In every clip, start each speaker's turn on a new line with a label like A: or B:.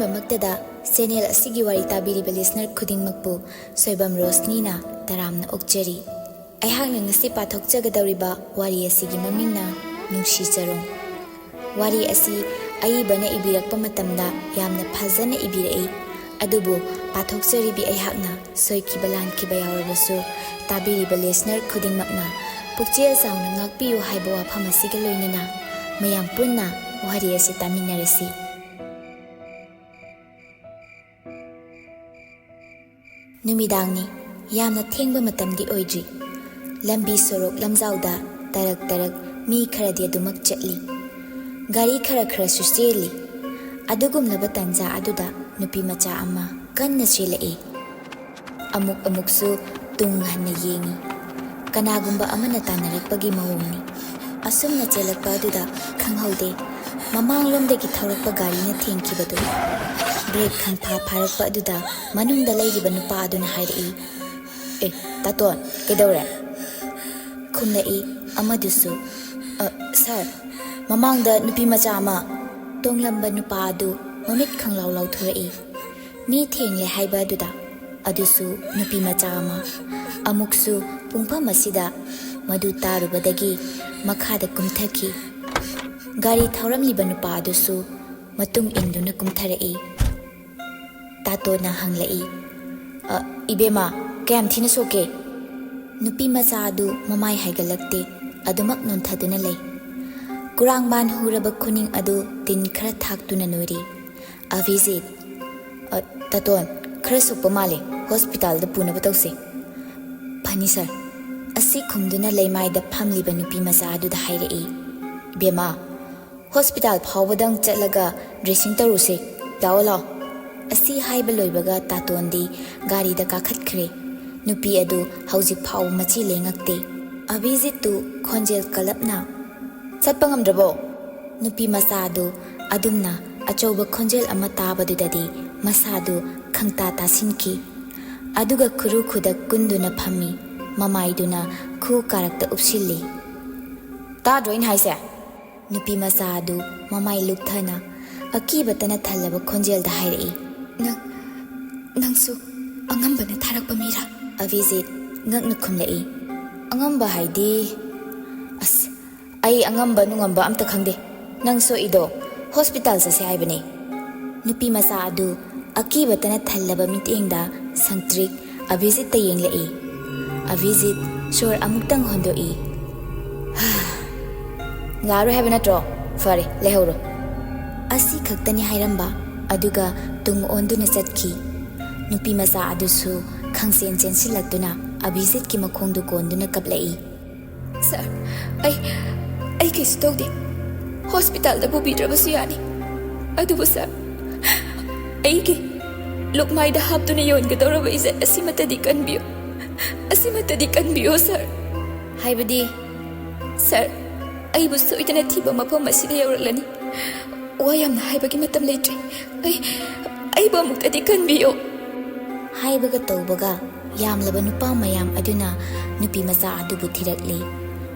A: ꯑꯍꯥꯟꯕꯃꯛꯇꯗ channel ꯑꯁꯤꯒꯤ ꯋꯥꯔꯤ ꯇꯥꯕꯤꯔꯤꯕ listener ꯈꯨꯗꯤꯡꯃꯛꯄꯨ ꯁꯣꯏꯕꯝ ꯔꯣꯁꯅꯤꯅ ꯇꯔꯥꯝꯅ ꯑꯣꯛꯆꯔꯤ꯫ ꯑꯩꯍꯥꯛꯅ ꯉꯁꯤ ꯄꯥꯊꯣꯛꯆꯒꯗꯧꯔꯤꯕ ꯋꯥꯔꯤ ꯑꯁꯤꯒꯤ ꯃꯃꯤꯡꯅ ꯅꯨꯡꯁꯤ ꯆꯔꯣꯡ꯫ ꯋꯥꯔꯤ ꯑꯁꯤ ꯑꯏꯕꯅ ꯏꯕꯤꯔꯛꯄ ꯃꯇꯝꯗ ꯌꯥꯝꯅ ꯐꯖꯅ ꯏꯕꯤꯔꯛꯏ꯫ ꯑꯗꯨꯕꯨ ꯄꯥꯊꯣꯛꯆꯔꯤꯕꯤ ꯑꯩꯍꯥꯛꯅ ꯁꯣꯏꯈꯤꯕ ꯂꯥꯟꯈꯤꯕ ꯌꯥꯎꯔꯕꯁꯨ ꯇꯥꯕꯤꯔꯤꯕ ꯂꯤꯁꯅꯔ ꯈꯨꯗꯤꯡꯃꯛꯅ ꯄꯨꯛꯆꯦꯜ ꯆꯥꯎꯅ ꯉꯥꯛꯄꯤꯌꯨ ꯍꯥꯏꯕ ꯋꯥꯐꯝ ꯑꯁꯤꯒ ꯂꯣꯏꯅꯅ ꯃꯌꯥꯝ ꯄꯨꯟꯅ ꯋꯥꯔꯤ ꯑꯁꯤ ꯇꯥꯃꯤꯟꯅꯔꯁꯤ꯫ ꯅꯨꯃꯤꯗꯥꯡꯅꯤ, ꯌꯥꯝꯅ ꯊꯦꯡꯕ ꯃꯇꯝꯗꯤ ꯑꯣꯏꯗ꯭ꯔꯤ꯫ ꯂꯝꯕꯤ ꯁꯣꯔꯣꯛ ꯂꯝꯖꯥꯎꯗ ꯇꯔꯛ ꯇꯔꯛ ꯃꯤ ꯈꯔꯗꯤ ꯑꯗꯨꯃꯛ ꯆꯠꯂꯤ꯫ ꯒꯥꯔꯤ ꯈꯔꯁꯨ ꯆꯦꯜꯂꯤ꯫ ꯑꯗꯨꯒꯨꯝꯂꯕ ꯇꯥꯟꯖꯥ ꯑꯗꯨꯗ ꯅꯨꯄꯤ ꯃꯆꯥ ꯑꯃ ꯀꯟꯅ ꯆꯦꯜꯂꯛꯏ꯫ ꯑꯃꯨꯛꯁꯨ ꯇꯨꯡ ꯍꯟꯅ ꯌꯦꯡꯉꯤ꯫ ꯀꯅꯥꯒꯨꯝꯕ ꯑꯃꯅ ꯇꯥꯟꯅꯔꯛꯄꯒꯤ ꯃꯑꯣꯡꯅꯤ꯫ ꯑꯁꯨꯝꯅ ꯆꯦꯜꯂꯛꯄ ꯑꯗꯨꯗ ꯈꯪꯍꯧꯗꯦ ꯃꯃꯥꯡꯂꯣꯝꯗꯒꯤ ꯊꯧꯔꯛꯄ ꯒꯥꯔꯤꯅ ꯊꯦꯡꯈꯤꯕꯗꯨ꯫ ꯕ꯭ꯔꯦꯛ ꯈꯪꯐꯥ ꯐꯥꯔꯛꯄ ꯑꯗꯨꯗ ꯃꯅꯨꯡꯗ ꯂꯩꯔꯤꯕ ꯅꯨꯄꯥ ꯑꯗꯨꯅ ꯍꯥꯏꯔꯛꯏ, ꯇꯥꯇꯣꯟ, ꯀꯩꯗꯧꯔꯦ? ꯈꯨꯝꯂꯛꯏ ꯑꯃꯗꯨꯁꯨ, ꯁꯥꯔ, ꯃꯃꯥꯡꯗ ꯅꯨꯄꯤ ꯃꯆꯥ ꯑꯃ꯫ ꯇꯣꯡꯂꯝꯕ ꯅꯨꯄꯥ ꯑꯗꯨ ꯃꯃꯤꯠ ꯈꯪꯂꯥꯎ ꯂꯥꯎꯊꯣꯔꯛꯏ꯫ ꯃꯤ ꯊꯦꯡꯂꯦ ꯍꯥꯏꯕ ꯑꯗꯨꯗ ꯑꯗꯨꯁꯨ ꯅꯨꯄꯤ ꯃꯆꯥ ꯑꯃ꯫ ꯑꯃꯨꯛꯁꯨ ꯄꯨꯡꯐꯝ ꯑꯁꯤꯗ ꯃꯗꯨ ꯇꯥꯔꯨꯕꯗꯒꯤ ꯃꯈꯥꯗ ꯀꯨꯝꯊꯈꯤ꯫ ꯒꯥꯔꯤ ꯊꯧꯔꯝꯂꯤꯕ ꯅꯨꯄꯥ ꯑꯗꯨꯁꯨ ꯃꯇꯨꯡ ꯏꯟꯗꯨꯅ ꯀꯨꯝꯊꯔꯛꯏ꯫ ꯇꯥꯇꯣꯟꯅ ꯍꯪꯂꯛꯏ, ꯏꯕꯦꯝꯃ, ꯀꯌꯥꯝ ꯊꯤꯅ ꯁꯣꯛꯀꯦ? ꯅꯨꯄꯤ ꯃꯆꯥ ꯑꯗꯨ ꯃꯃꯥꯏ ꯍꯥꯏꯒꯠꯂꯛꯇꯦ, ꯑꯗꯨꯃꯛ ꯅꯣꯟꯊꯗꯨꯅ ꯂꯩ꯫ ꯀꯨꯔꯥꯡꯕꯥꯟ ꯍꯨꯔꯕ ꯈꯨꯅꯤꯡ ꯑꯗꯨ ꯇꯤꯟ ꯈꯔ ꯊꯥꯛꯇꯨꯅ ꯅꯣꯏꯔꯤ꯫ ꯑꯚꯤꯖꯤꯠ, ꯇꯥꯇꯣꯟ, ꯈꯔ ꯁꯣꯛꯄ ꯃꯥꯜꯂꯦ, ꯍꯣꯁꯄꯤꯇꯥꯜꯗ ꯄꯨꯅꯕ ꯇꯧꯁꯦ꯫ ꯐꯅꯤ ꯁꯥꯔ, ꯑꯁꯤ ꯈꯨꯝꯗꯨꯅ ꯂꯩꯃꯥꯏꯗ ꯐꯝꯂꯤꯕ ꯅꯨꯄꯤ ꯃꯆꯥ ꯑꯗꯨꯗ ꯍꯥꯏꯔꯛꯏ, ꯏꯕꯦꯝꯃ, ꯍꯣꯁꯄꯤꯇꯥꯜ ꯐꯥꯎꯕꯗꯪ ꯆꯠꯂꯒ ꯗ꯭ꯔꯦꯁꯤꯡ ꯇꯧꯔꯨꯁꯦ, ꯂꯥꯛꯑꯣ꯫ ꯑꯁꯤ ꯍꯥꯏꯕ ꯂꯣꯏꯕꯒ ꯇꯥꯇꯣꯟꯗꯤ ꯒꯥꯔꯤꯗ ꯀꯥꯈꯠꯈ꯭ꯔꯦ꯫ ꯅꯨꯄꯤ ꯑꯗꯨ ꯍꯧꯖꯤꯛ ꯐꯥꯎꯕ ꯃꯆꯤ ꯂꯦꯡꯉꯛꯇꯦ꯫ ꯑꯚꯤꯖꯤꯠꯇꯨ ꯈꯣꯟꯖꯦꯜ ꯀꯜꯂꯞꯅ, ꯆꯠꯄ ꯉꯝꯗ꯭ꯔꯕꯣ? ꯅꯨꯄꯤ ꯃꯆꯥ ꯑꯗꯨ ꯑꯗꯨꯝꯅ ꯑꯆꯧꯕ ꯈꯣꯟꯖꯦꯜ ꯑꯃ ꯇꯥꯕꯗꯨꯗꯗꯤ ꯃꯁꯥꯗꯨ ꯈꯪꯇꯥ ꯇꯥꯁꯤꯟꯈꯤ꯫ ꯑꯗꯨꯒ ꯈꯨꯔꯨ ꯈꯨꯗꯛ ꯀꯨꯟꯗꯨꯅ ꯐꯝꯃꯤ, ꯃꯃꯥꯏꯗꯨꯅ ꯈꯨ ꯀꯥꯔꯛꯇ ꯎꯞꯁꯤꯜꯂꯤ꯫ ꯇꯥꯗ꯭ꯔꯣ ꯑꯩꯅ ꯍꯥꯏꯁꯦ? ꯅꯨꯄꯤ ꯃꯆꯥ ꯑꯗꯨ ꯃꯃꯥꯏ ꯂꯨꯞꯊꯅ ꯑꯀꯤꯕꯇꯅ ꯊꯜꯂꯕ ꯈꯣꯟꯖꯦꯜꯗ ꯍꯥꯏꯔꯛꯏ, ꯅꯪꯁꯨ ꯑꯉꯝꯕꯅ ꯊꯥꯔꯛꯄ ꯃꯤꯔꯥ? ꯑꯚꯤꯖꯤꯠ ꯉꯛꯅ ꯈꯨꯝꯂꯛꯏ, ꯑꯉꯝꯕ ꯍꯥꯏꯗꯤ? ꯑꯁ, ꯑꯩ ꯑꯉꯝꯕ ꯅꯨꯡꯉꯝꯕ ꯑꯝꯇ ꯈꯪꯗꯦ꯫ ꯅꯪ ꯁꯣꯛꯏꯗꯣ ꯍꯣꯁꯄꯤꯇꯥꯜ ꯆꯠꯁꯦ ꯍꯥꯏꯕꯅꯦ꯫ ꯅꯨꯄꯤ ꯃꯆꯥ ꯑꯗꯨ ꯑꯀꯤꯕꯇꯅ ꯊꯜꯂꯕ ಮಿꯠꯌꯦꯡꯗ ꯁꯪꯇ꯭ꯔꯤꯛ ꯑꯚꯤꯖꯤꯠꯇ ꯌꯦꯡꯂꯛꯏ꯫ ꯑꯚꯤꯖꯤꯠ ꯁꯣꯔ ꯑꯃꯨꯛꯇꯪ ꯍꯣꯟꯗꯣꯛꯏ꯫ ꯂꯥꯛꯑꯔꯣꯏ ꯍꯥꯏꯕ ꯅꯠꯇ꯭ꯔꯣ? ꯐꯔꯦ, ꯂꯩꯍꯧꯔꯣ꯫ ꯑꯁꯤ ꯈꯛꯇꯅꯤ ꯍꯥꯏꯔꯝꯕ, ꯑꯗꯨꯒ ꯇꯨꯡ ꯑꯣꯟꯗꯨꯅ ꯆꯠꯈꯤ꯫ ꯅꯨꯄꯤ ꯃꯆꯥ ꯑꯗꯨꯁꯨ ꯈꯪꯆꯦꯟ ꯆꯦꯟꯁꯤꯜꯂꯛꯇꯨꯅ ꯑꯚꯤꯖꯤꯠꯀꯤ ꯃꯈꯣꯡꯗꯨ ꯀꯣꯟꯗꯨꯅ ꯀꯞꯂꯛꯏ, ꯁꯥꯔ, ꯑꯩ ꯀꯩꯁꯨ ꯇꯧꯗꯦ, ꯍꯣꯁꯄꯤꯇꯥꯜꯗ ꯄꯨꯕꯤꯗ꯭ꯔꯕꯁꯨ ꯌꯥꯅꯤ꯫ ꯑꯗꯨꯕꯨ ꯁꯥꯔ, ꯑꯩꯒꯤ ꯂꯨꯛꯃꯥꯏꯗ ꯍꯥꯞꯇꯨꯅ ꯌꯣꯟꯒꯗꯧꯔꯕ ꯏꯖꯠ ꯑꯁꯤꯃꯇꯗꯤ ꯀꯟꯕꯤꯌꯣ ꯁꯥꯔ꯫ ꯍꯥꯏꯕꯗꯤ? ꯁꯥꯔ, ꯑꯩꯕꯨ ꯁꯣꯏꯗꯅ ꯊꯤꯕ ꯃꯐꯝ ꯑꯁꯤꯗ ꯌꯧꯔꯛꯂꯅꯤ꯫ ꯋꯥ ꯌꯥꯝꯅ ꯍꯥꯏꯕꯒꯤ ꯃꯇꯝ ꯂꯩꯇ꯭ꯔꯦ꯫ ꯑꯩꯕꯨ ꯑꯃꯨꯛꯇꯗꯤ ꯀꯟꯕꯤꯌꯣ꯫ ꯍꯥꯏꯕꯒ ꯇꯧꯕꯒ ꯌꯥꯝꯂꯕ ꯅꯨꯄꯥ ꯃꯌꯥꯝ ꯑꯗꯨꯅ ꯅꯨꯄꯤ ꯃꯆꯥ ꯑꯗꯨꯕꯨ ꯊꯤꯔꯛꯂꯤ꯫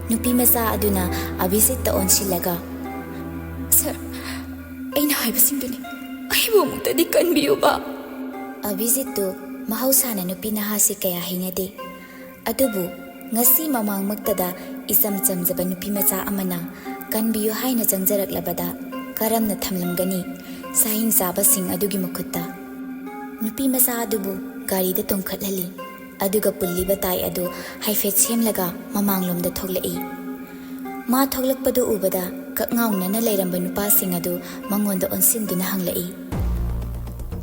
A: ꯅꯨꯄꯤ ꯃꯆꯥ ꯑꯗꯨꯅ ꯑꯚꯤꯖꯤꯠꯇ ꯑꯣꯟꯁꯤꯜꯂꯒ, ꯁꯥꯔ, ꯑꯩꯅ ꯍꯥꯏꯕꯁꯤꯡꯗꯨꯅꯤ, ꯑꯩꯕꯨ ꯑꯃꯨꯛꯇꯗꯤ ꯀꯟꯕꯤꯌꯨꯕ꯫ ꯑꯚꯤꯖꯤꯠꯇꯨ ꯃꯍꯧꯁꯥꯅ ꯅꯨꯄꯤ ꯅꯍꯥꯁꯤ ꯀꯌꯥ ꯍꯩꯅꯗꯦ꯫ ꯑꯗꯨꯕꯨ ꯉꯁꯤ ꯃꯃꯥꯡꯃꯛꯇꯗ ꯏꯆꯝ ꯆꯝꯖꯕ ꯅꯨꯄꯤ ꯃꯆꯥ ꯑꯃꯅ ꯀꯟꯕꯤꯌꯨ ꯍꯥꯏꯅ ꯆꯪꯖꯔꯛꯂꯕꯗ ꯀꯔꯝꯅ ꯊꯝꯂꯝꯒꯅꯤ ꯆꯥꯍꯤꯡ ꯆꯥꯕꯁꯤꯡ ꯑꯗꯨꯒꯤ ꯃꯈꯨꯠꯇ? ꯅꯨꯄꯤ ꯃꯆꯥ ꯑꯗꯨꯕꯨ ꯒꯥꯔꯤꯗ ꯇꯣꯡꯈꯠꯍꯜꯂꯤ, ꯑꯗꯨꯒ ꯄꯨꯜꯂꯤꯕ ꯇꯥꯏ ꯑꯗꯨ ꯍꯥꯏꯐꯦꯠ ꯁꯦꯝꯂꯒ ꯃꯃꯥꯡꯂꯣꯝꯗ ꯊꯣꯛꯂꯛꯏ꯫ ꯃꯥ ꯊꯣꯛꯂꯛꯄꯗꯨ ꯎꯕꯗ ꯀꯛꯉꯥꯎꯅꯅ ꯂꯩꯔꯝꯕ ꯅꯨꯄꯥꯁꯤꯡ ꯑꯗꯨ ꯃꯉꯣꯟꯗ ꯑꯣꯟꯁꯤꯟꯗꯨꯅ ꯍꯪꯂꯛꯏ,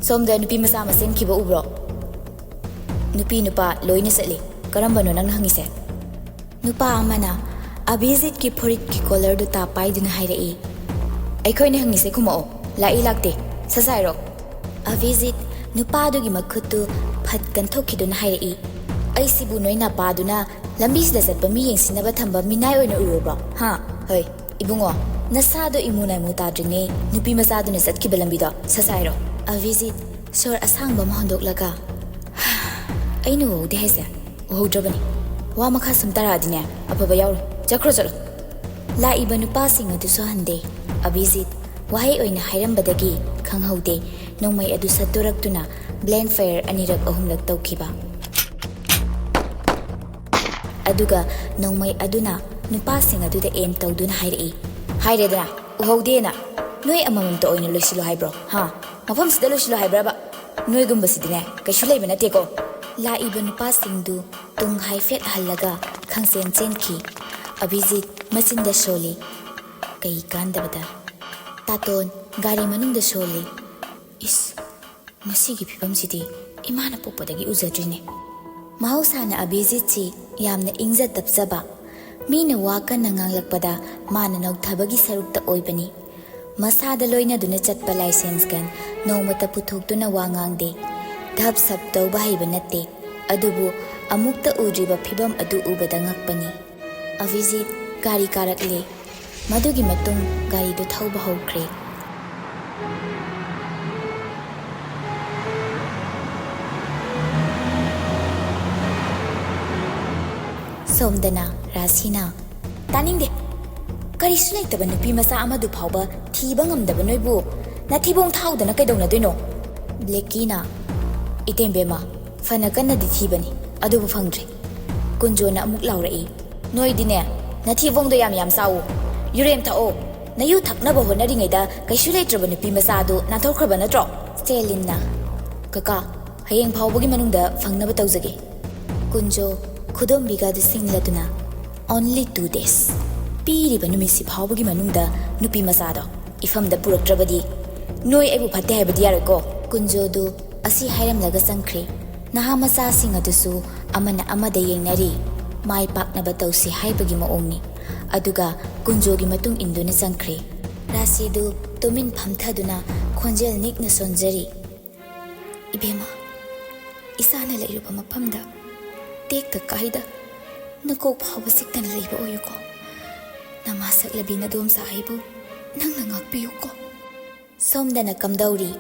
A: ꯁꯣꯝꯗ ꯅꯨꯄꯤ ꯃꯆꯥ ꯑꯃ ꯆꯦꯟꯈꯤꯕ ꯎꯕ꯭ꯔꯣ? ꯅꯨꯄꯤ ꯅꯨꯄꯥ ꯂꯣꯏꯅ ꯆꯠꯂꯤ, ꯀꯔꯝꯕꯅꯣ ꯅꯪꯅ ꯍꯪꯉꯤꯁꯦ? ꯅꯨꯄꯥ ꯑꯃꯅ ꯑꯚꯤꯖꯤꯠꯀꯤ ꯐꯨꯔꯤꯠꯀꯤ ꯀꯣꯂꯔꯗꯨ ꯇꯥ ꯄꯥꯏꯗꯨꯅ ꯍꯥꯏꯔꯛꯏ, ꯑꯩꯈꯣꯏꯅ ꯍꯪꯉꯤꯁꯦ ꯈꯨꯝꯃꯛꯑꯣ, ꯂꯥꯛꯏ ꯂꯥꯛꯇꯦ ꯁꯁꯥꯏꯔꯣ? ꯑꯚꯤꯖꯤꯠ ꯅꯨꯄꯥꯗꯨꯒꯤ ꯃꯈꯨꯠꯇꯨ ꯐꯠ ꯀꯟꯊꯣꯛꯈꯤꯗꯨꯅ ꯍꯥꯏꯔꯛꯏ, ꯑꯩꯁꯤꯕꯨ ꯅꯣꯏ ꯅꯄꯥꯗꯨꯅ ꯂꯝꯕꯤꯁꯤꯗ ꯆꯠꯄ ꯃꯤ ꯌꯦꯡꯁꯤꯟꯅꯕ ꯊꯝꯕ ꯃꯤꯅꯥꯏ ꯑꯣꯏꯅ ꯎꯔꯨꯕ꯭ꯔꯣ? ꯍꯣꯏ, ꯏꯕꯨꯡꯉꯣ, ꯅꯁꯥꯗꯣ ꯏꯃꯨ ꯅꯥꯏꯃꯨ ꯇꯥꯗ꯭ꯔꯤꯉꯩ ꯅꯨꯄꯤ ꯃꯆꯥꯗꯨꯅ ꯆꯠꯈꯤꯕ ꯂꯝꯕꯤꯗꯣ ꯁꯁꯥꯏꯔꯣ? ꯑꯚꯤꯖꯤꯠ ꯁꯣꯔ ꯑꯁꯥꯡꯕ ꯑꯃ ꯍꯣꯟꯗꯣꯛꯂꯒ, ꯑꯩꯅ ꯎꯍꯧꯗꯦ ꯍꯥꯏꯁꯦ? ꯎꯍꯧꯗ꯭ꯔꯕꯅꯤ, ꯋꯥ ꯃꯈꯥ ꯁꯨꯝ ꯇꯥꯔꯛꯑꯗꯤꯅꯦ ꯑꯐꯕ ꯌꯥꯎꯔꯣꯏ, ꯆꯠꯂꯣ꯫ ꯂꯥꯛꯏꯕ ꯅꯨꯄꯥꯁꯤꯡ ꯑꯗꯨꯁꯨ ꯍꯟꯗꯦ꯫ ꯑꯚꯤꯖꯤꯠ ꯋꯥꯍꯩ ꯑꯣꯏꯅ ꯍꯥꯏꯔꯝꯕꯗꯒꯤ ꯈꯪꯍꯧꯗꯦ nongmai adu saturak-tuna blank fire anirak ahumlak tawkiba. Aduga nongmai aduna nupasing aduda aim tawduna hairei. Hairedana, uhaudena. Noi amamam to oina loisilo haibro. Ha, mafam sida loisilo haibraba. Noi gumbasidine, kaisu leiba nateko. Laiba nupasingdu tung haifet halaga khangsen chenki. Abhijit masinda soli. Kai kandabada. Taton gari manungda soli. Is, masigi phibamsidi imana pokpadagi uzadrine. Mahausana Abhijitsi yamna ingza tapsaba. Mina waka nanganglakpada mana naugthabagi sarukta oibani. Masada loina duna chatpa license gan nomata puthokduna wangangde. Dhab sab tawba haiba natte. Adubu amukta udriba phibam adu ubada ngakpani. Abhijit gari karakle. Madugi matung gari do thawba hokre. Somdana Rasina Taningde Karisu laitaba nupi masa amadu phauba thiba ngamdaba noibu na thibong thaudana kaidongna doino Blekina Itembema fana kanna di thibani adubu phangdre Kunjona amuk laurai Noidine na thibong do yam sau Yurem thao na yu thaknaba honaringaida kaisu laitraba nupi masa adu na thokhraba natro Selinna Kaka hayeng phaubogi manungda phangnaba tawjage Kunjo Kudom biga de singladuna only 2 days. Piri banumisi phawbagi manungda nupi masado. Ifam da puraktrabadi. Noi aibu phatte haibadi yareko. Kunjo du asi hairam laga sangkhre. Naha masa singa dusu amana amada yengnari. Mai pakna batausi haibagi maongni. Aduga kunjo gi matung induna sangkhre. Rasi du tumin phamthaduna khonjel nikna sonjari. Ibema isana lairuba maphamda Tek the kaida Nako Papa sick than labor oyuko Namasak labina dom sahibu Nang nangakpiyuko Somdana kamdauri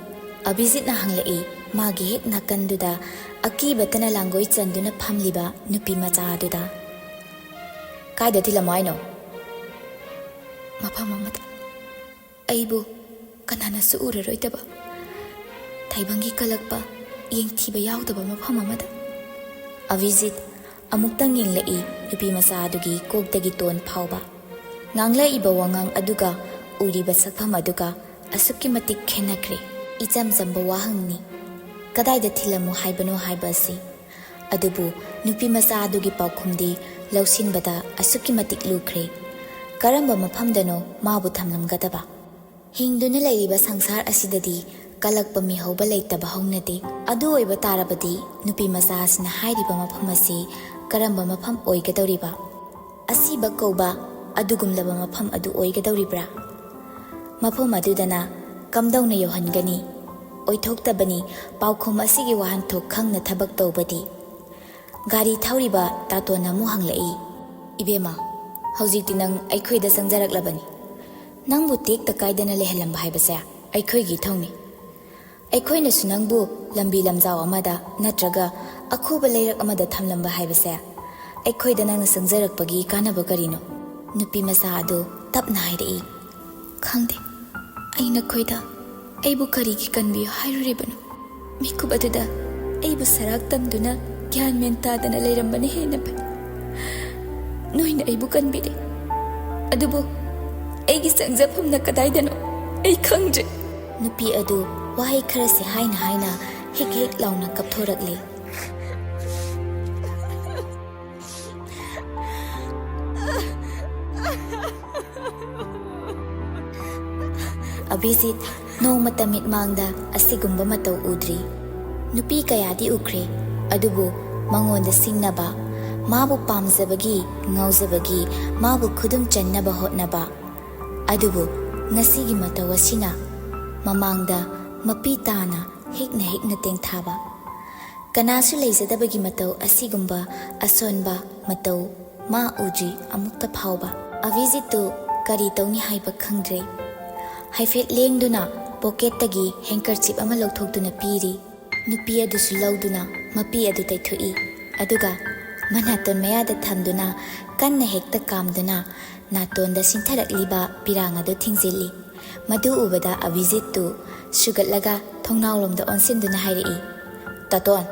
A: Abhijit na hanglai Magi hek nakanduda Aki batana langoi chanduna phamliba nupi macha aduda Kaida tilamaino Maphamamata Aibu kanana su uraroitaba Thaibangi kalakpa yengthiba yaudaba maphamamada Abhijit amuktang yenglai nupi masa adugi koktagi ton phauba nganglai iba wangang aduga uriba sakpham aduga asukki matik khenakre icham chamba wahangni kadaida thilamu haibano haibasi adubu nupi masa adugi paukhumdi lausinbada asukki matik lukre karamba maphamdano mabu thamlamgadaba hingduna lairiba sangsar asidadi kalakpa mi hauba leitaba haunade adu oiba tarabadi nupi masa asina hairiba mafam asi karamba mafam oigadawriba asiba kauba adugumlaba mafam adu oigadawribra mafam adudana kamdawna yohangani oithoktabani paukhom asigi wahanthok khangna thabak tawbadi gari thawriba tatona mu hanglai ibema haujikti nang aikhoida sangjaraklabani nangbu tekta kaidana lehalamba haibasa aikhoigi thawni Aikhoina sunangbu lambi lamjao amada natraga akhuba leirak amada thamlamba haibase aikhoida nangna sangjarakpagi kanaba karino nupi masa adu tapna hairei khangde aina khoida aibu kari ki kanbi hairuribanu mikubaduda aibu sarak tamduna gyan menta dana leirambane hena ba noina aibu kanbide adubu aigi sangjaphamna kadaidano ai khangje nupi adu Wahai kharasi haina hek launa kapthorakle Abhijit no matamit mangda asigumba matau udri nupi kayadi ukre adubu mangonda singnaba mabu pamjabagi ngaujabagi mabu khudum channaba hotnaba adubu ngasigi matau asina mamangda Mapi tana hikna tengthaba Kanasu leizadabagi matau asigumba asonba matau ma uji amukta phauba Abhijit tu kari tawni haiba khangdre haifet lengduna pocket tagi handkerchief ama lauthokduna piri nupi adusu lauduna mapi adu taithui aduga manaton mayada thamduna kanna hekta kamduna natonda sintharakliba pirang adu thingzili Madu ubada Abhijit tu sugatlaga thongnawlomda onsinduna hairei. Taton,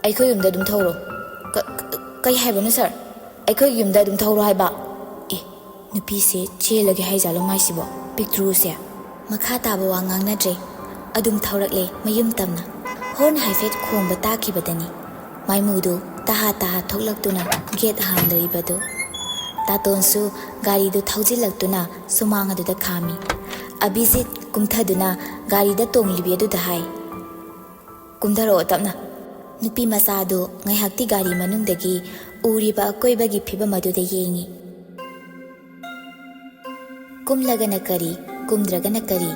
A: aiko yumda dum thawro. Kai haibanu sir? Aiko yumda dum thawro haiba. Nupi se chelage haijalo maisibo. Pictru se. Makha taba wa ngangnadre. Adum thawrakle mayum tamna. Horn haifet khongba takibadani. Maimudu taha thoklaktuna gate hanlaribadu. Tatonsu gari du thaujilaktuna sumang aduda khami. Abhijit kumthaduna gari da tonglibi aduda hai. Kumtharo tapna. Nupi masadu ngaihakti gari manungdagi uriba akoibagi phibam aduda yengi. Kumlagana kari, kumdragana kari.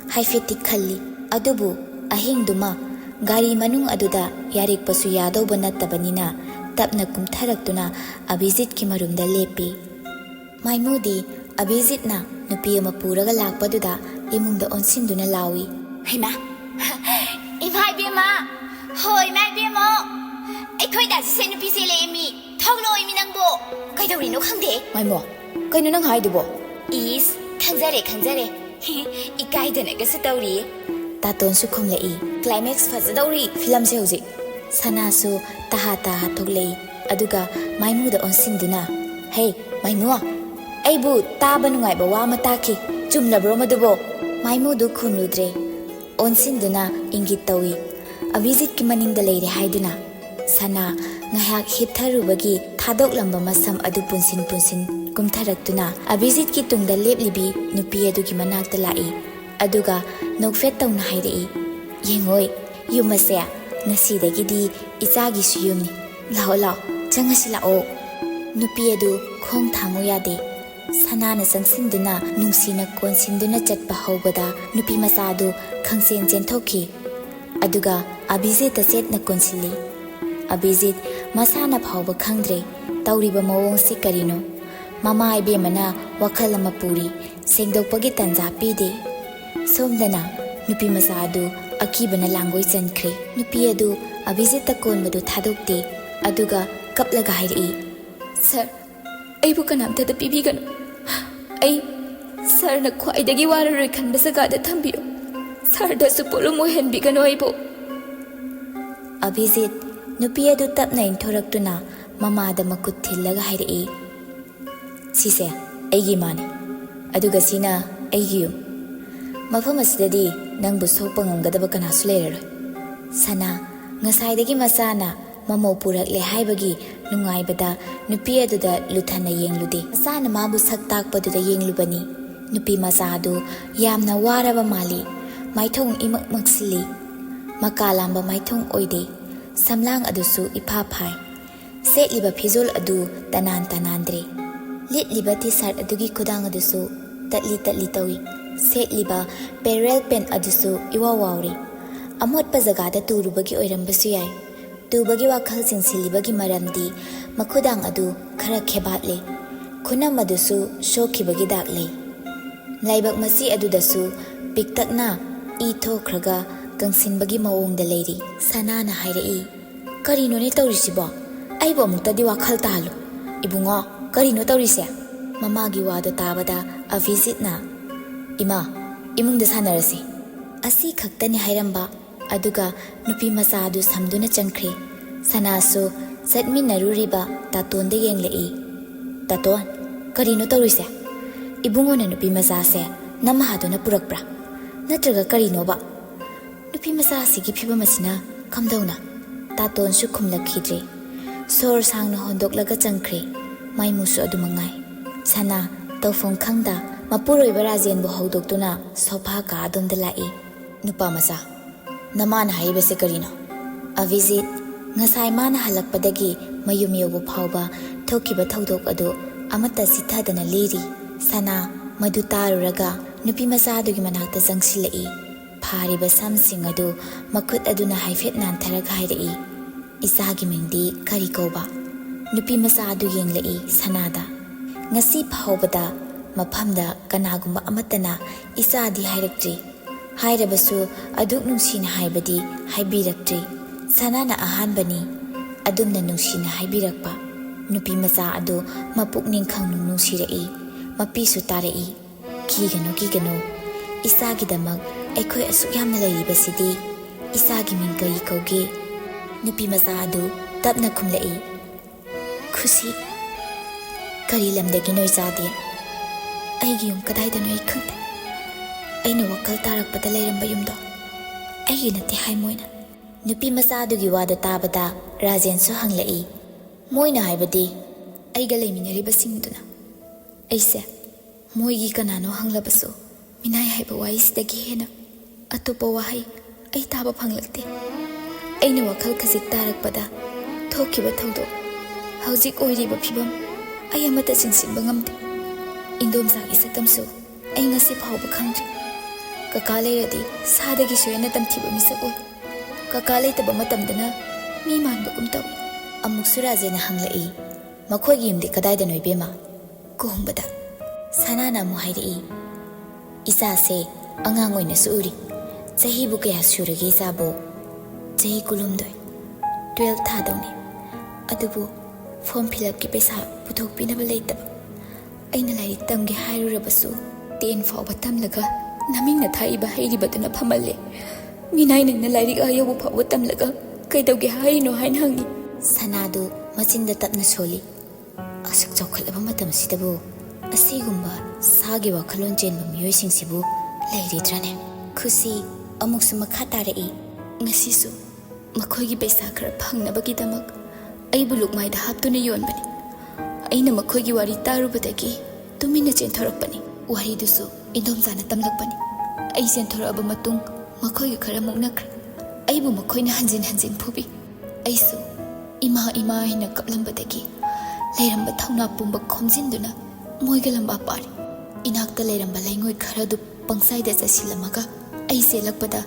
A: Haifeti khalli. Adubu ahingduma gari manung aduda yarik pasu yadawba nattabanina tapna kumtharaktuna Abhijit ki marumda lepi. Maimudi Abhijit na nupi ama puraga lakpaduda imungda onsinduna lawi.
B: Haima, imai bima, hoi mai bimo. Aikoi da se nupi se lemi, thoglo imi nangbo. Kaidawri no khangde.
A: Maimo, kaino nang haidubo?
B: Is khangzare. Ikaidana ga satawri.
A: Taton su khumlei.
B: Climax fazadawri.
A: Film se hojik. Sana su taha thoglei. Aduga maimuda onsinduna. Hey, Maimu, aibu taba nungaiba wa mataki. Chumlabro madubo. Maimudu khumludre. Onsinduna ingit tawi. Abhijit ki maningda leire haiduna. Sana ngahak hiptharubagi thadoklambo masam adu punsin kumtharaktuna Abhijit ki tungda leplibi nupi adugi manakta lai. Aduga nokfet tawna hairei. Yengoi, yumase ngasidagidi ichagi su yumni. Lao, changasi lao. Nupi adu khong thangu yade. Sanana changsinduna nungsina konsinduna chatpa haubada nupi masadu khangsen chenthoki. Aduga Abhijit set na konsili. Abhijit masana phauba khangdre tawriba mawong si karino. Mama ibemana wakhal ama puri sengdokpagi tanja pide. Somdana nupi masadu akibana langoi chankre. Nupi adu Abhijit ta konbadu thadokte. Aduga kaplaga hairei. Sir, aibu kanamta da pibiganu. Ai sir na khwaidagi wararoi khanba sagada thambiyo. Sir da su polum ohenbiganu aibu. Abhijit nupi adu tapna inthoraktuna mamada makut thillaga hairei. Sise aigi mane. Aduga sina aigi yum. Mafam asidadi nangbu sokpa ngamgadaba kanasu leiraroi. Sana ngasaidagi masana mamo purakle haibagi nungaibada nupi aduda luthana yenglude. Masana mabu sak takpaduda yenglubani. Nupi masadu yamna waraba mali. Maithong imak maksili. Makalamba maithong oide. Samlang adusu ipapai. Setliba phizol adu tanandre. Litliba t-shirt adugi kudang adusu tatli tawi. Setliba perel pen adusu iwawawri. Amot pa zagada turubagi oirambasu yai. Tubagi wakhal singsilibagi maramdi makudang adu khara khebatle. Khunam adusu shokibagi dakle. Laibak masi adudasu piktakna ithokraga kangsinbagi mawongda leiri. Sanana hairei. Karino ne tawrisibo? Aibo amuktadi wakhal talo. Ibungo, karino tawrise? Mamagi wado tabada Abhijit na. Ima, imungda sanarasi. Asi khaktani hairamba. Aduga nupi masadu samduna chankre. Sanasu satminaruriba tatonda yenglei. Taton, karino tawrise? Ibungo na nupi masase namahaduna purakbra. Natraga karino ba? Nupi masasigi phibamasina kamdauna. Taton su khumlakhidre. Sor sangna hondoklaga chankre. Maimusu adumangai. Sana tawfong khangda mapuroiba rajenbu haudoktuna sofa ka adomda lai. Nupa masa namana haibase karino? Abhijit ngasai mana halakpadagi mayum yobu phauba thokiba thodok adu amata sithadana liri. Sana madu taruraga nupi masadugi manakta jangsilai. Phariba samsing adu makut aduna haifet nantharaga hairei. Isagi mingdi kari koba. Nupi masadu yenglei sanada. Ngasi phaubada maphamda kanagumba amatana isadi hairaktre. Hairabasu aduk nungsina haibadi haibiraktre. Sanana ahanbani adumna nungsina haibirakpa. Nupi masa adu mapukning khangnung nungsirei. Mapisu tarei. Kigano ꯏꯁꯥꯒꯤꯗꯃꯛ ꯑꯩꯈꯣꯏ ꯑꯁꯨꯛ ꯌꯥꯝꯅ ꯂꯩꯔꯤꯕꯁꯤꯗꯤ ꯏꯁꯥꯒꯤ ꯃꯤꯡ ꯀꯔꯤ ꯀꯧꯒꯦ? ꯅꯨꯄꯤ ꯃꯆꯥ ꯑꯗꯨ ꯇꯞꯅ ꯈꯨꯝꯂꯛꯏ, ꯈꯨꯁꯤ꯫ ꯀꯔꯤ ꯂꯝꯗꯒꯤꯅꯣ ꯏꯆꯥꯗꯤ? ꯑꯩꯒꯤ ꯌꯨꯝ ꯀꯗꯥꯏꯗꯅꯣ ꯑꯩ ꯈꯪꯗꯦ꯫ ꯑꯩꯅ ꯋꯥꯈꯜ ꯇꯥꯔꯛꯄꯗ ꯂꯩꯔꯝꯕ ꯌꯨꯝꯗꯣ ꯑꯩꯒꯤ ꯅꯠꯇꯦ ꯍꯥꯏ ꯃꯣꯏꯅ꯫ ꯅꯨꯄꯤ ꯃꯆꯥ ꯑꯗꯨꯒꯤ ꯋꯥꯗꯨ ꯇꯥꯕꯗ ꯔꯥꯖꯦꯟꯁꯨ ꯍꯪꯂꯛꯏ, ꯃꯣꯏꯅ ꯍꯥꯏꯕꯗꯤ ꯑꯩꯒ ꯂꯩꯃꯤꯟꯅꯔꯤꯕꯁꯤꯡꯗꯨꯅ꯫ ꯑꯩꯁꯦ ꯃꯣꯏꯒꯤ ꯀꯅꯥꯅꯣ ꯍꯪꯂꯕꯁꯨ ꯃꯤꯅꯥꯏ ꯍꯥꯏꯕ ꯋꯥꯍꯩꯁꯤꯗꯒꯤ ꯍꯦꯟꯅ ꯑꯇꯣꯞꯄ ꯋꯥꯍꯩ ꯑꯩ ꯇꯥꯕ ꯐꯪꯂꯛꯇꯦ꯫ ꯑꯩꯅ ꯋꯥꯈꯜ ꯈꯖꯤꯛ ꯇꯥꯔꯛꯄꯗ ꯊꯣꯛꯈꯤꯕ ꯊꯧꯗꯣꯛ, ꯍꯧꯖꯤꯛ ꯑꯣꯏꯔꯤꯕ ꯐꯤꯕꯝ ꯑꯩ ꯑꯃꯠꯇ ꯆꯤꯡꯁꯤꯟꯕ ꯉꯝꯗꯦ꯫ ꯏꯟꯗꯣꯝꯆꯥꯒꯤ ꯁꯛꯇꯝꯁꯨ ꯑꯩ ꯉꯁꯤ ꯐꯥꯎꯕ ꯈꯪꯗ꯭ꯔꯤ꯫ ꯀꯀꯥ ꯂꯩꯔꯗꯤ ꯁꯥꯗꯒꯤꯁꯨ ꯍꯦꯟꯅ ꯇꯝꯊꯤꯕ ꯃꯤꯁꯛ ꯑꯣꯏ, ꯀꯀꯥ ꯂꯩꯇꯕ ꯃꯇꯝꯗꯅ ꯃꯤ ꯃꯥꯟꯕꯒꯨꯝ ꯇꯧꯏ꯫ ꯑꯃꯨꯛꯁꯨ ꯔꯥꯖꯦꯟꯅ ꯍꯪꯂꯛꯏ, ꯃꯈꯣꯏꯒꯤ ꯌꯨꯝꯗꯤ ꯀꯗꯥꯏꯗꯅꯣ ꯏꯕꯦꯝꯃ? ꯀꯣꯡꯕꯗ꯫ ꯁꯅꯥꯅ ꯑꯃꯨꯛ ꯍꯥꯏꯔꯛꯏ, ꯏꯆꯥꯁꯦ ꯑꯉꯥꯡ ꯑꯣꯏꯅꯁꯨ ꯎꯔꯤ꯫ ꯆꯍꯤꯕꯨ ꯀꯌꯥ ꯁꯨꯔꯒꯦ ꯏꯆꯥꯕꯨ? ꯆꯍꯤ 19, 12 ꯊꯥꯗꯧꯅꯤ꯫ ꯑꯗꯨꯕꯨ ꯐꯣꯔꯝ ꯐꯤꯜꯑꯞꯀꯤ ꯄꯩꯁꯥ ꯄꯨꯊꯣꯛꯄꯤꯅꯕ ꯂꯩꯇꯕ꯫ ꯑꯩꯅ ꯂꯥꯏꯔꯤꯛ ꯇꯝꯒꯦ ꯍꯥꯏꯔꯨꯔꯕꯁꯨ 10 ꯐꯥꯎꯕ ꯇꯝꯂꯒ ꯅꯃꯤꯡꯅ ꯊꯥꯛꯏꯕ ꯍꯩꯔꯤꯕꯗꯨꯅ ꯐꯝꯍꯜꯂꯦ꯫ ꯃꯤꯅꯥꯏ ꯅꯪꯅ ꯂꯥꯏꯔꯤꯛ ꯌꯧꯕ ꯐꯥꯎꯕ ꯇꯝꯂꯒ ꯀꯩꯗꯧꯒꯦ ꯍꯥꯏꯔꯤꯅꯣ ꯍꯥꯏꯅ ꯍꯪꯉꯤ꯫ ꯁꯅꯥꯗꯨ ꯃꯆꯤꯟꯗ ꯇꯞꯅ ꯁꯣꯜꯂꯤ, ꯑꯁꯨꯛ ꯆꯥꯎꯈꯠꯂꯕ ꯃꯇꯝꯁꯤꯗꯕꯨ ꯑꯁꯤꯒꯨꯝꯕ ꯁꯥꯒꯤ ꯋꯥꯈꯜꯂꯣꯟ ꯆꯦꯟꯕ ꯃꯤꯑꯣꯏꯁꯤꯡꯁꯤꯕు ꯂꯩꯔꯤꯗ꯭ꯔꯅꯦ? ꯈꯨꯁꯤ ꯑꯃꯨꯛꯁꯨ ꯃꯈꯥ ꯇꯥꯔꯛꯏ, ꯉꯁꯤꯁꯨ ꯃꯈꯣꯏꯒꯤ ꯄꯩꯁా ꯈꯔ ꯐꯪꯅꯕꯒꯤꯗꯃꯛ ꯑꯩꯕꯨ ꯂꯨꯛꯃꯥꯏꯗ ꯍꯥꯞꯇꯨꯅ ꯌꯣꯟꯕꯅꯤ꯫ ꯑꯩꯅ ꯃꯈꯣꯏꯒꯤ ꯋꯥꯔꯤ ꯇꯥꯔꯨꯕꯗꯒꯤ ꯇꯨꯃꯤꯟꯅ ꯆꯦꯟꯊꯣꯔꯛꯄꯅꯤ꯫ ꯋꯥꯔꯤꯗꯨꯁꯨ ꯏꯟꯗꯣꯝꯆꯥꯅ ꯇꯝꯂꯛꯄꯅꯤ꯫ ꯑꯩ ꯆꯦꯟꯊꯣꯔꯛꯑꯕ ꯃꯇꯨꯡ ꯃꯈꯣꯏꯒ ꯈꯔ ꯃꯨꯛꯅꯈ꯭ꯔꯦ꯫ ꯑꯩꯕꯨ ꯃꯈꯣꯏꯅ ꯍꯟꯖꯤꯟ ꯍꯟꯖꯤನ್ ꯐꯨꯕꯤ꯫ ꯑꯩꯁꯨ ꯏꯃꯥ ꯏꯃꯥ ꯍꯥꯏꯅ ꯀꯞꯂꯝꯕꯗꯒꯤ ꯂꯩꯔꯝꯕ ꯊꯧꯅꯥ ꯄꯨꯝꯕ ꯈꯣꯝꯖꯤꯟꯗꯨꯅ ꯃꯣꯏꯒ ꯂꯝꯕꯥ ꯄꯥꯔꯤ꯫ ꯏꯅꯥꯛꯇ ꯂꯩꯔꯝꯕ ꯂꯩꯉꯣꯏ ꯈꯔꯗꯨ ꯄꯪꯁꯥꯏꯗ ꯆꯠꯁꯤꯜꯂꯝꯃꯒ ꯑꯩ ꯆꯦꯜꯂꯛꯄꯗ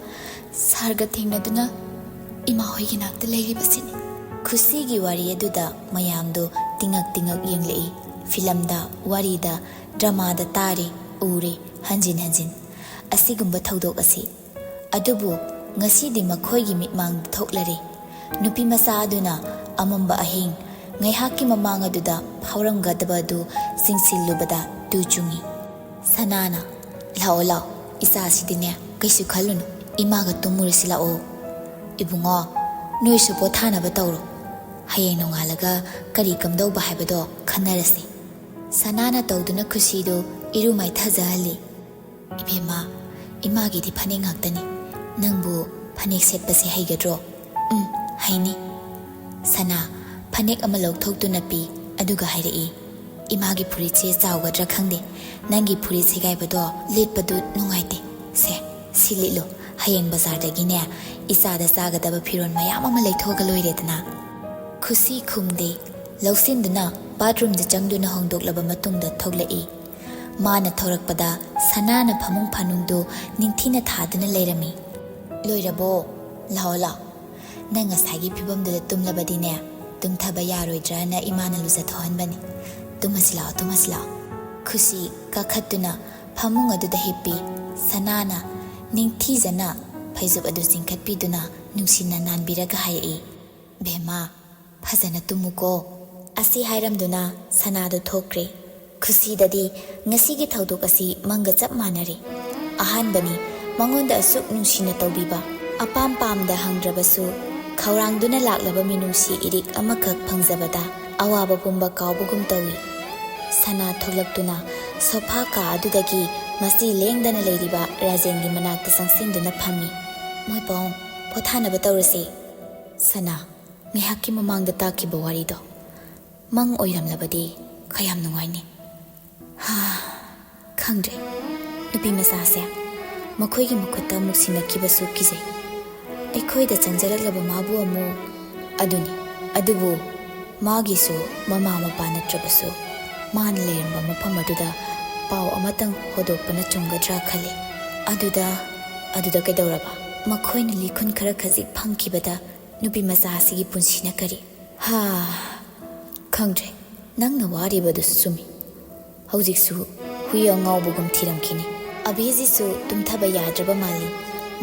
A: ꯁꯥꯔꯒ ꯊꯦꯡꯅꯗꯨꯅ ꯏꯃꯥ ꯍꯣꯏꯒꯤ ꯅꯥꯛꯇ ꯂꯩꯔꯤꯕꯁꯤꯅꯤ꯫ ꯈꯨꯁꯤꯒꯤ ꯋꯥꯔꯤ ꯑꯗꯨꯗ ꯃꯌꯥꯝꯗꯨ ꯇꯤꯉꯛ ꯇꯤꯉꯛ ꯌꯦꯡꯂꯛꯏ꯫ ꯐꯤꯂꯝꯗ, ꯋꯥꯔꯤꯗ, ꯗ꯭ꯔꯃꯥꯗ ꯇꯥꯔꯤ, ꯎꯔꯤ ꯍꯟꯖꯤꯟ ꯍꯟꯖꯤൻ ꯑꯁꯤꯒꯨꯝꯕ ꯊꯧꯗꯣꯛ ꯑꯁꯤ꯫ ꯑꯗꯨꯕꯨ ꯉꯁꯤꯗꯤ ꯃꯈꯣꯏꯒꯤ ꯃꯤꯠꯃꯥꯡꯗ ꯊꯣꯛꯂꯔꯤ꯫ ꯅꯨꯄꯤ ꯃꯆꯥ ꯑꯗꯨꯅ ꯑꯃꯝꯕ ꯑꯍꯤꯡ ꯉꯥꯏꯍꯥꯛꯀꯤ ꯃꯃꯥꯡ ꯑꯗꯨꯗ ꯐꯥꯎꯔꯝꯒꯗꯕ ꯑꯗꯨ ꯆꯤꯡꯁꯤꯜꯂꯨꯕꯗ ꯇꯨ ꯆꯨꯡꯏ꯫ ꯁꯅꯥꯅ, ꯂꯥꯛꯑꯣ ꯂꯥꯛꯑꯣ ꯏꯆꯥꯁꯤꯗꯤꯅꯦ, ꯀꯩꯁꯨ ꯈꯜꯂꯨꯅꯨ, ꯏꯃꯥꯒ ꯇꯨꯝꯃꯨꯔꯁꯤ ꯂꯥꯛꯑꯣ꯫ ꯏꯕꯨꯡꯉꯣ, ꯅꯣꯏꯁꯨ ꯄꯣꯊꯥꯅꯕ ꯇꯧꯔꯣ, ꯍꯌꯦꯡ ꯅꯣꯡꯉꯥꯜꯂꯒ ꯀꯔꯤ ꯀꯝꯗꯧꯕ ꯍꯥꯏꯕꯗꯣ ꯈꯟꯅꯔꯁꯤ꯫ ꯁꯅꯥꯅ ꯇꯧꯗꯨꯅ ꯈꯨꯁꯤꯗꯨ ꯏꯔꯨ ꯃꯥꯏꯊꯖꯍꯜꯂꯤ꯫ ꯏꯕꯦꯝꯃ, ꯏꯃꯥꯒꯤꯗꯤ ꯐꯅꯦꯛ ꯉꯥꯛꯇꯅꯤ, ꯅꯪꯕꯨ ꯐꯅꯦꯛ ꯁꯦꯠꯄꯁꯤ ꯍꯩꯒꯗ꯭ꯔꯣ? ꯍꯩꯅꯤ꯫ ꯁꯅꯥ ꯐꯅꯦꯛ ꯑꯃ ꯂꯧꯊꯣꯛꯇꯨꯅ ꯄꯤ, ꯑꯗꯨꯒ ꯍꯥꯏꯔꯛꯏ, ꯏꯃꯥꯒꯤ ꯐꯨꯔꯤꯠꯁꯦ ꯆꯥꯎꯒꯗ꯭ꯔꯥ ꯈꯪꯗꯦ, ꯅꯪꯒꯤ ꯐꯨꯔꯤꯠ ꯁꯦꯒꯥꯏꯕꯗꯣ ꯂꯤꯠꯄꯗꯨ ꯅꯨꯡꯉꯥꯏꯇꯦ꯫ ꯁꯦ, ꯁꯤ ꯂꯤꯠꯂꯨ, ꯍꯌꯦꯡ ꯕꯖꯥꯔꯗꯒꯤꯅꯦ ꯏꯆꯥꯗ ꯆꯥꯒꯗꯕ ꯐꯤꯔꯣꯜ ꯃꯌꯥꯝ ꯑꯃ ꯂꯩꯊꯣꯛꯑꯒ ꯂꯣꯏꯔꯦꯗꯅ꯫ ꯈꯨꯁꯤ ꯈꯨꯝꯗꯦ, ꯂꯧꯁꯤꯟꯗꯨꯅ ꯕꯥꯊꯔꯨꯝꯗ ꯆꯪꯗꯨꯅ ꯍꯣꯡꯗꯣꯛꯂꯕ ꯃꯇꯨꯡꯗ ꯊꯣꯛꯂꯛꯏ꯫ ꯃꯥꯅ ꯊꯣꯔꯛꯄꯗ ꯁꯅꯥꯅ ꯐꯃꯨꯡ ꯐꯥꯅꯨꯡꯗꯨ ꯅꯤꯡꯊꯤꯅ ꯊꯥꯗꯨꯅ ꯂꯩꯔꯝꯃꯤ꯫ ꯂꯣꯏꯔꯕꯣ? ꯂꯥꯛꯑꯣ ꯂꯥꯛꯑꯣ, ꯅꯪ ꯉꯁꯥꯏꯒꯤ ꯐꯤꯕꯝꯗꯨꯗ ꯇꯨꯝꯂꯕꯗꯤꯅꯦ ꯇꯨꯝꯊꯕ ꯌꯥꯔꯣꯏꯗ꯭ꯔꯅ ꯏꯃꯥꯅ ꯂꯨꯖꯊꯣꯛꯍꯟꯕꯅꯤ꯫ ꯇꯨꯝꯃꯁꯤ ꯂꯥꯛꯑꯣ, ꯇꯨꯝꯃꯁꯤ ꯂꯥꯛꯑꯣ꯫ ꯈꯨꯁꯤ ꯀꯥꯈꯠꯇꯨꯅ ꯐꯃꯨꯡ ꯑꯗꯨꯗ ꯍꯤꯞꯄꯤ꯫ ꯁꯅꯥꯅ ꯅꯤꯡꯊꯤꯖꯅ ꯐꯩꯖꯨꯞ ꯑꯗꯨ ꯆꯤꯡꯈꯠꯄꯤꯗꯨꯅ ꯅꯨꯡꯁꯤꯅ ꯅꯥꯟꯕꯤꯔꯒ ꯍꯥꯏꯔꯛꯏ, ꯕꯦꯝꯃ, ꯐꯖꯅ ꯇꯨꯝꯃꯨꯀꯣ꯫ ꯑꯁꯤ ꯍꯥꯏꯔꯝꯗꯨꯅ ꯁꯅꯥꯗꯨ ꯊꯣꯛꯈ꯭ꯔꯦ꯫ ꯈꯨꯁꯤꯗꯗꯤ ꯉꯁꯤꯒꯤ ꯊꯧꯗꯣꯛ ꯑꯁꯤ ꯃꯪꯒ ꯆꯞ ꯃꯥꯟꯅꯔꯤ꯫ ꯑꯍꯥꯟꯕꯅꯤ ꯃꯉꯣꯟꯗ ꯑꯁꯨꯛ ꯅꯨꯡꯁꯤꯅ ꯇꯧꯕꯤꯕ꯫ ꯑꯄꯥꯝ ꯄꯥꯝꯗ ꯍꯪꯗ꯭ꯔꯕꯁꯨ ꯈꯧꯔꯥꯡꯗꯨꯅ ꯂꯥꯛꯂꯕ ꯃꯤꯅꯨꯡꯁꯤ ꯏꯔꯤꯛ ꯑꯃꯈꯛ ꯐꯪꯖꯕꯗ ꯑꯋꯥꯕ ꯄꯨꯝꯕ ꯀꯥꯎꯕꯒꯨꯝ ꯇꯧꯏ꯫ ꯁꯅꯥ ꯊꯣꯛꯂꯛꯇꯨꯅ ꯁꯣꯐꯥ ꯀꯥ ꯑꯗꯨꯗꯒꯤ ꯃꯆꯤ ꯂꯦꯡꯗꯅ ꯂꯩꯔꯤꯕ ꯔꯥꯖꯦꯟꯒꯤ ꯃꯅꯥꯛꯇ ꯆꯪꯁꯤꯟꯗꯨꯅ ꯐꯝꯃꯤ꯫ ꯃꯣꯏꯄꯥꯎ, ꯄꯣꯊꯥꯅꯕ ꯇꯧꯔꯁꯤ꯫ ꯁꯅꯥ, ꯉꯥꯏꯍꯥꯛꯀꯤ ꯃꯃꯥꯡꯗ ꯇꯥꯈꯤꯕ ꯋꯥꯔꯤꯗꯣ ꯃꯪ ꯑꯣꯏꯔꯝꯂꯕꯗꯤ ꯀꯌꯥꯝ ꯅꯨꯡꯉꯥꯏꯅꯤ꯫ ꯈꯪꯗ꯭ꯔꯦ, ꯅꯨꯄꯤ ꯃꯆꯥꯁꯦ ꯃꯈꯣꯏꯒꯤ ꯃꯈꯨꯠꯇ ꯑꯃꯨꯛ ꯁꯤꯟꯅꯈꯤꯕꯁꯨ ꯀꯤꯖꯩ꯫ ꯑꯩꯈꯣꯏꯗ ꯆꯪꯖꯔꯛꯂꯕ ꯃꯥꯕꯨ ꯑꯃꯨꯛ ꯑꯗꯨꯅꯤ꯫ ꯑꯗꯨꯕꯨ ꯃꯥꯒꯤꯁꯨ ꯃꯃꯥ ꯃꯄꯥ ꯅꯠꯇ꯭ꯔꯕꯁꯨ ꯃꯥꯅ ꯂꯩꯔꯝꯕ ꯃꯐꯝ ꯑꯗꯨꯗ ꯄꯥꯎ ꯑꯃꯇꯪ ꯍꯣꯗꯣꯛꯄꯅ ꯆꯨꯝꯒꯗ꯭ꯔꯥ ꯈꯜꯂꯤ꯫ ꯑꯗꯨꯗ ꯀꯩꯗꯧꯔꯕ? ꯃꯈꯣꯏꯅ ꯂꯤꯈꯨꯟ ꯈꯔ ꯈꯖꯤꯛ ꯐꯪꯈꯤꯕꯗ ꯅꯨꯄꯤ ꯃꯆꯥ ꯑꯁꯤꯒꯤ ꯄꯨꯟꯁꯤꯅ ꯀꯔꯤ? ꯈꯪꯗ꯭ꯔꯦ, ꯅꯪꯅ ꯋꯥꯔꯤꯕꯗꯨꯁꯨ ꯆꯨꯝꯃꯤ꯫ ꯍꯧꯖꯤꯛꯁꯨ ꯍꯨꯏ ꯑꯉꯥꯎꯕꯒꯨꯝ ꯊꯤꯔꯝꯈꯤꯅꯤ꯫ ꯑꯕꯤꯖꯤꯁꯨ ꯇꯨꯝꯊꯕ ꯌꯥꯗ꯭ꯔꯕ ꯃꯥꯜꯂꯤ꯫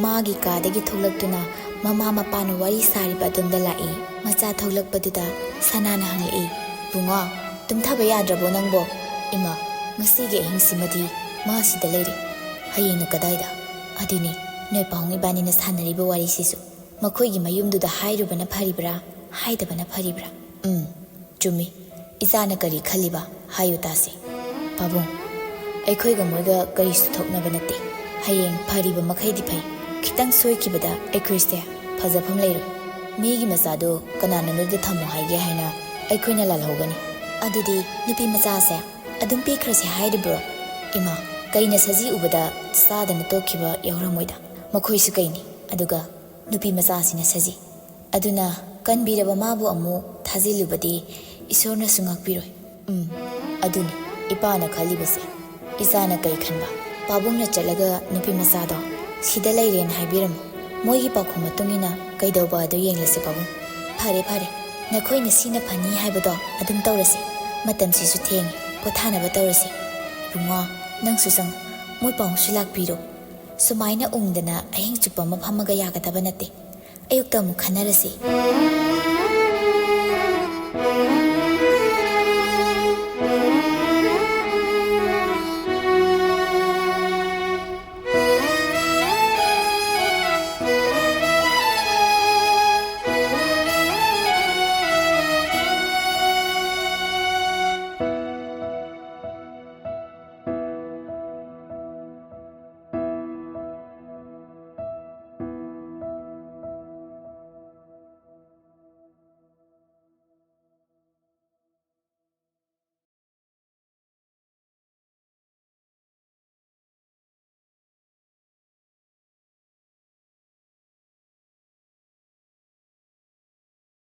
A: ꯃꯥꯒꯤ ꯀꯥꯗꯒꯤ ꯊꯣꯛꯂꯛꯇꯨꯅ ꯃꯃꯥ ꯃꯄꯥꯅ ꯋꯥꯔꯤ ꯁꯥꯔꯤꯕ ꯑꯗꯣꯝꯗ ꯂꯥꯛꯏ꯫ ꯃꯆꯥ ꯊꯣꯛꯂꯛꯄꯗꯨꯗ ꯁꯅꯥꯅ ꯍꯪꯂꯛꯏ, ꯕꯨꯡꯉꯣ, ꯇꯨꯝꯊꯕ ꯌꯥꯗ꯭ꯔꯕꯣ ꯅꯪꯕꯣ? ꯏꯃꯥ, ꯉꯁꯤꯒꯤ ꯑꯍꯤꯡꯁꯤꯃꯗꯤ ꯃꯥ ꯁꯤꯗ ꯂꯩꯔꯤ꯫ Hayeng na kadaida. Adini, noi paung ibani na sanariba warisisu. Makoigi mayumduda hairubana pharibra, haidabana pharibra. Chumi. Isana kari khaliba hayu tasi. Pabung. Aikhoiga moiga kari suthoknaba nate. Hayeng phariba makhaidi phai. Khitang soikibada aikhoise phajafam leiru. Migi masado kanana nude thamo haige haina aikhoina lalhogani. Adudi nupi macha se adum pikrase haidibro. Ima kaina saji ubada sadana tokiba yawramoida. Makhoisu kaini aduga nupi macha sina saji. Aduna kanbiraba mabu amu thazilubadi isorna sungakpiroi. Aduni ipana khalibase. Isana kai khanba. Pabungna chalaga nupi masado sida lairen haibiram. Moigi pakhum matungina kaidauba adu yenglase pabung. Phare phare. Nakhoi sina phani haibado adum tawrasi. Matam sisu thengi pothanaba tawrasi. Bunga nang susang moi paung sulak piro. Sumaina ungdana aheng chupa mafamaga yagadaba nate. Ayukta mu khanarasi.